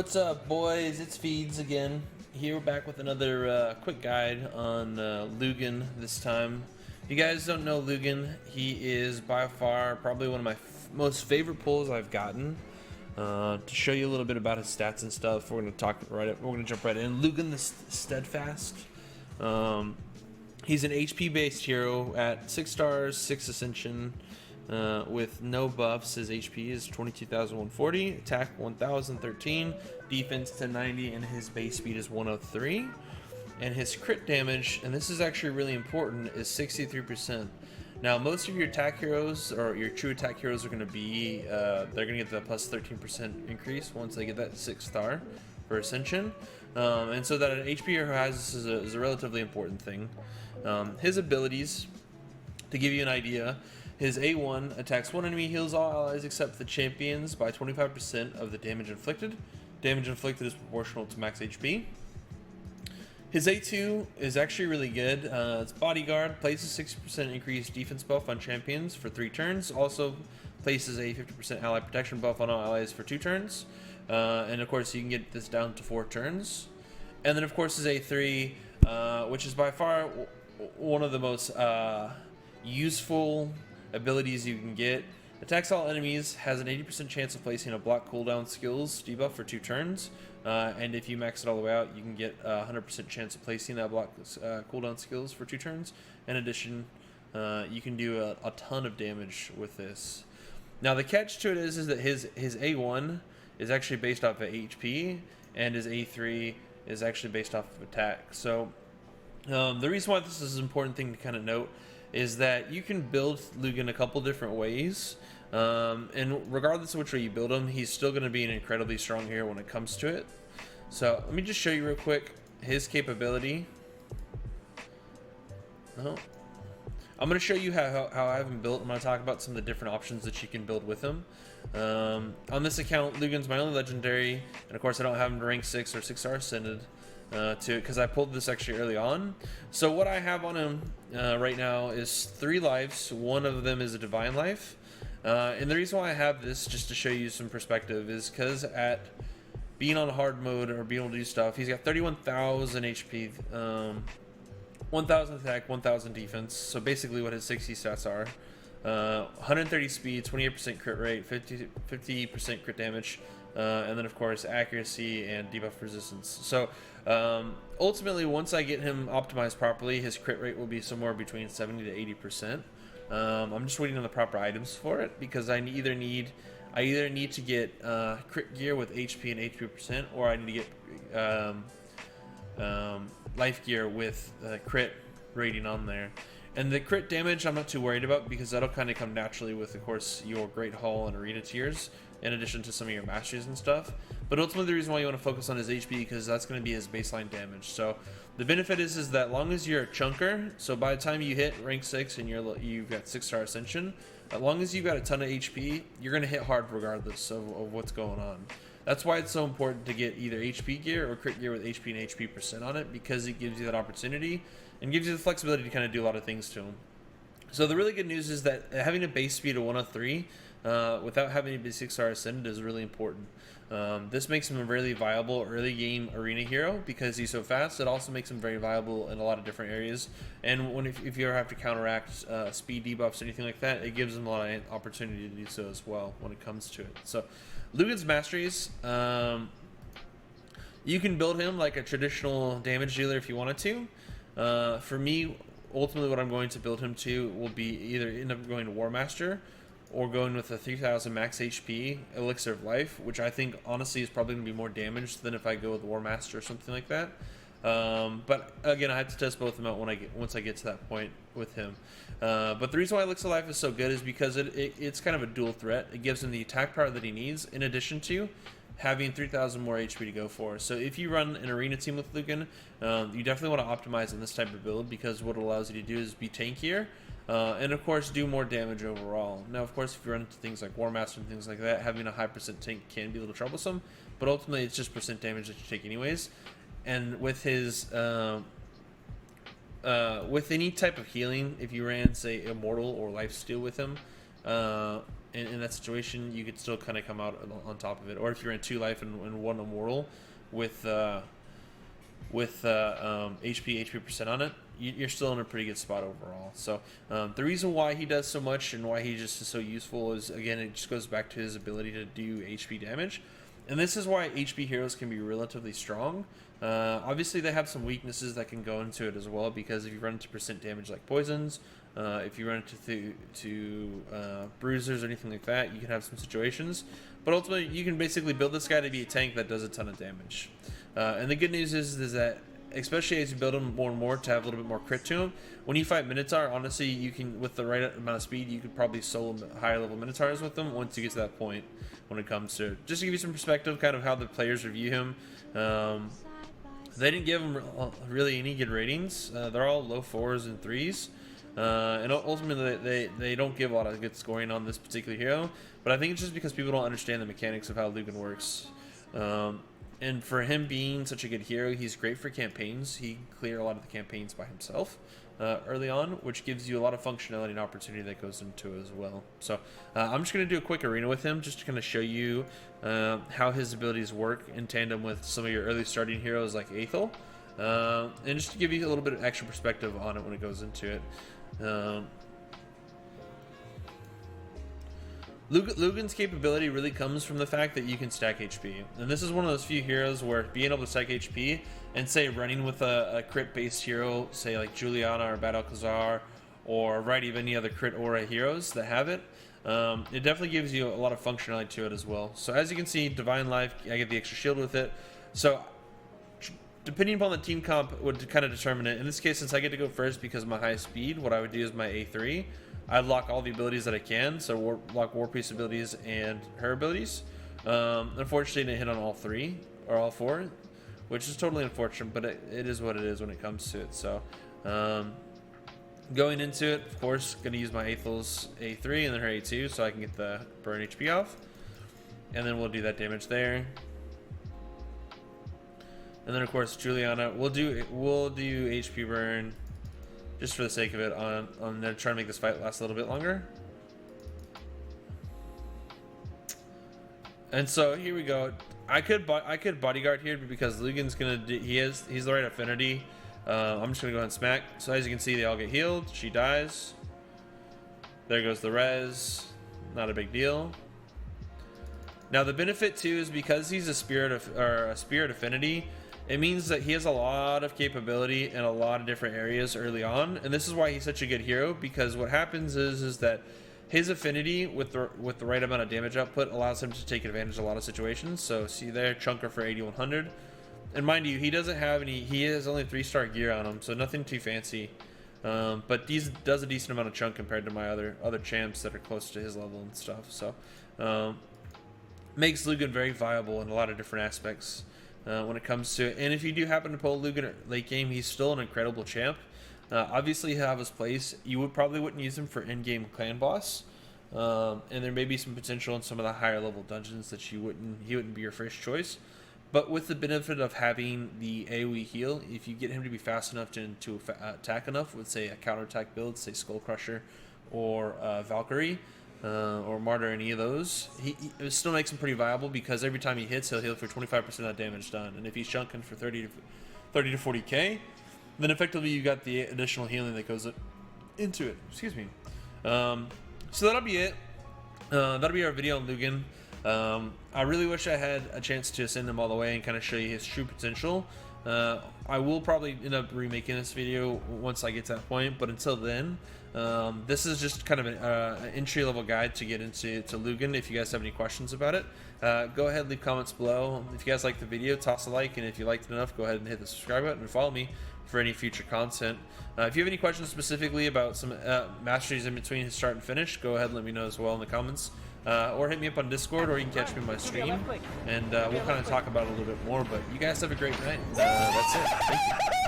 What's up, boys? It's Feeds again. Here, back with another quick guide on Lugan this time. If you guys don't know Lugan, he is by far probably one of my most favorite pulls I've gotten. To show you a little bit about his stats and stuff, we're gonna jump right in. Lugan the Steadfast. He's an HP based hero at 6 stars, 6 ascension. With no buffs, his HP is 22,140, attack 1,013, defense 1090, and his base speed is 103. And his crit damage, and this is actually really important, is 63%. Now, most of your attack heroes, or your true attack heroes, are going to be, they're going to get the plus 13% increase once they get that 6 star for Ascension. And so that an HP hero has this is a relatively important thing. His abilities, to give you an idea, his A1 attacks one enemy, heals all allies except the champions by 25% of the damage inflicted. Damage inflicted is proportional to max HP. His A2 is actually really good. It's Bodyguard, places 60% increased defense buff on champions for 3 turns. Also places a 50% ally protection buff on all allies for 2 turns. And of course you can get this down to 4 turns. And then of course his A3, which is by far one of the most useful abilities you can get. Attacks all enemies, has an 80% chance of placing a block cooldown skills debuff for 2 turns, and if you max it all the way out, you can get a 100% chance of placing that block cooldown skills for 2 turns. In addition, you can do a ton of damage with this. Now the catch to it is that his A1 is actually based off of HP, and his A3 is actually based off of attack. So the reason why this is an important thing to kind of note is that you can build Lugan a couple different ways, and regardless of which way you build him, he's still going to be an incredibly strong hero when it comes to it. So let me just show you real quick his capability. I'm going to show you how I have him built. I'm going to talk about some of the different options that you can build with him. On this account, Lugan's my only legendary, and of course I don't have him to rank 6 or 6 star ascended. Because I pulled this actually early on. So what I have on him right now is 3 lives. One of them is a divine life, and the reason why I have this, just to show you some perspective, is because at being on hard mode or being able to do stuff, he's got 31,000 HP, 1,000 attack, 1,000 defense. So basically what his 60 stats are: 130 speed, 28% crit rate, 50% crit damage, and then of course accuracy and debuff resistance. So ultimately, once I get him optimized properly, his crit rate will be somewhere between 70 to 80%. I'm just waiting on the proper items for it, because I either need to get crit gear with HP and HP percent, or I need to get life gear with crit rating on there. And the crit damage I'm not too worried about, because that'll kind of come naturally with, of course, your Great Hall and Arena tiers, in addition to some of your Masteries and stuff. But ultimately the reason why you want to focus on his HP, because that's going to be his baseline damage. So the benefit is that long as you're a chunker, so by the time you hit rank 6 and you've got 6 star ascension, as long as you've got a ton of HP, you're going to hit hard regardless of what's going on. That's why it's so important to get either HP gear or crit gear with HP and HP percent on it, because it gives you that opportunity and gives you the flexibility to kind of do a lot of things to him. So the really good news is that having a base speed of 103 without having to be 6 star ascended is really important. This makes him a really viable early game arena hero because he's so fast. It also makes him very viable in a lot of different areas, and if you ever have to counteract speed debuffs or anything like that, it gives him a lot of opportunity to do so as well when it comes to it. So Lugan's Masteries, you can build him like a traditional damage dealer if you wanted to. For me, ultimately what I'm going to build him to will be either end up going to War Master, or going with a 3,000 max HP Elixir of Life, which I think honestly is probably going to be more damage than if I go with War Master or something like that. But again, I have to test both of them out once I get to that point with him. But the reason why Elixir of Life is so good is because it's kind of a dual threat. It gives him the attack power that he needs, in addition to having 3,000 more HP to go for. So if you run an arena team with Lugan, you definitely want to optimize in this type of build, because what it allows you to do is be tankier, and of course do more damage overall. Now of course if you run into things like War Master and things like that, having a high percent tank can be a little troublesome, but ultimately it's just percent damage that you take anyways. And with his with any type of healing, if you ran say Immortal or Lifesteal with him, in that situation, you could still kind of come out on top of it. Or if you're in 2 life and 1 immortal with HP percent on it, you're still in a pretty good spot overall. So the reason why he does so much and why he just is so useful is, again, it just goes back to his ability to do HP damage. And this is why HP heroes can be relatively strong. Obviously, they have some weaknesses that can go into it as well, because if you run into percent damage like poisons, if you run into bruisers or anything like that, you can have some situations. But ultimately, you can basically build this guy to be a tank that does a ton of damage. And the good news is that, especially as you build him more and more to have a little bit more crit to him, when you fight Minotaur, honestly, you can, with the right amount of speed, you could probably solo higher level Minotaurs with them once you get to that point when it comes to it. Just to give you some perspective, kind of how the players review him. They didn't give him really any good ratings. They're all low 4s and 3s. And ultimately, they don't give a lot of good scoring on this particular hero. But I think it's just because people don't understand the mechanics of how Lugan works. And for him being such a good hero, he's great for campaigns. He can clear a lot of the campaigns by himself early on, which gives you a lot of functionality and opportunity that goes into it as well. So I'm just going to do a quick arena with him just to kind of show you how his abilities work in tandem with some of your early starting heroes like Aethel. And just to give you a little bit of extra perspective on it when it goes into it. Lugan's capability really comes from the fact that you can stack HP. And this is one of those few heroes where being able to stack HP and, say, running with a crit-based hero, say like Juliana or Bad Alcazar, or a variety of any other crit aura heroes that have it, it definitely gives you a lot of functionality to it as well. So as you can see, Divine Life, I get the extra shield with it. So depending upon the team comp would kind of determine it. In this case, since I get to go first because of my high speed, what I would do is my A3. I'd lock all the abilities that I can, so lock War Priest abilities and her abilities. Unfortunately, I didn't hit on all 3 or all 4, which is totally unfortunate, but it is what it is when it comes to it. So going into it, of course, going to use my Aethel's A3 and then her A2 so I can get the burn HP off. And then we'll do that damage there. And then, of course, Juliana, we'll do HP burn just for the sake of it on trying to make this fight last a little bit longer. And so here we go. I could bodyguard here because Lugan's gonna do, he's the right affinity. I'm just gonna go ahead and smack. So as you can see, they all get healed. She dies. There goes the res. Not a big deal. Now the benefit too is because he's a spirit affinity. It means that he has a lot of capability in a lot of different areas early on, and this is why he's such a good hero, because what happens is that his affinity with the right amount of damage output allows him to take advantage of a lot of situations. So see there, Chunker for 8100, and mind you, he doesn't have any. He has only 3-star gear on him, so nothing too fancy. But he does a decent amount of chunk compared to my other champs that are close to his level and stuff. So makes Lugan very viable in a lot of different aspects. When it comes to it. And if you do happen to pull Lugan at late game, he's still an incredible champ. Obviously he'll have his place. You probably wouldn't use him for in-game clan boss, and there may be some potential in some of the higher level dungeons that he wouldn't be your first choice. But with the benefit of having the AoE heal, if you get him to be fast enough to attack enough with, say, a counterattack build, say Skull Crusher or Valkyrie, or Martyr, any of those, it still makes him pretty viable, because every time he hits, he'll heal for 25% of that damage done. And if he's chunking for 30 to 40k, then effectively you got the additional healing that goes into it. Excuse me. So that'll be it. That'll be our video on Lugan. I really wish I had a chance to ascend him all the way and kind of show you his true potential. I will probably end up remaking this video once I get to that point, but until then, this is just kind of an entry-level guide to get into Lugan. If you guys have any questions about it, go ahead and leave comments below. If you guys liked the video, toss a like, and if you liked it enough, go ahead and hit the subscribe button and follow me for any future content. If you have any questions specifically about some masteries in between his start and finish, go ahead and let me know as well in the comments. Or hit me up on Discord, or you can catch me on my stream, and we'll kind of talk about it a little bit more. But you guys have a great night. That's it. Thank you.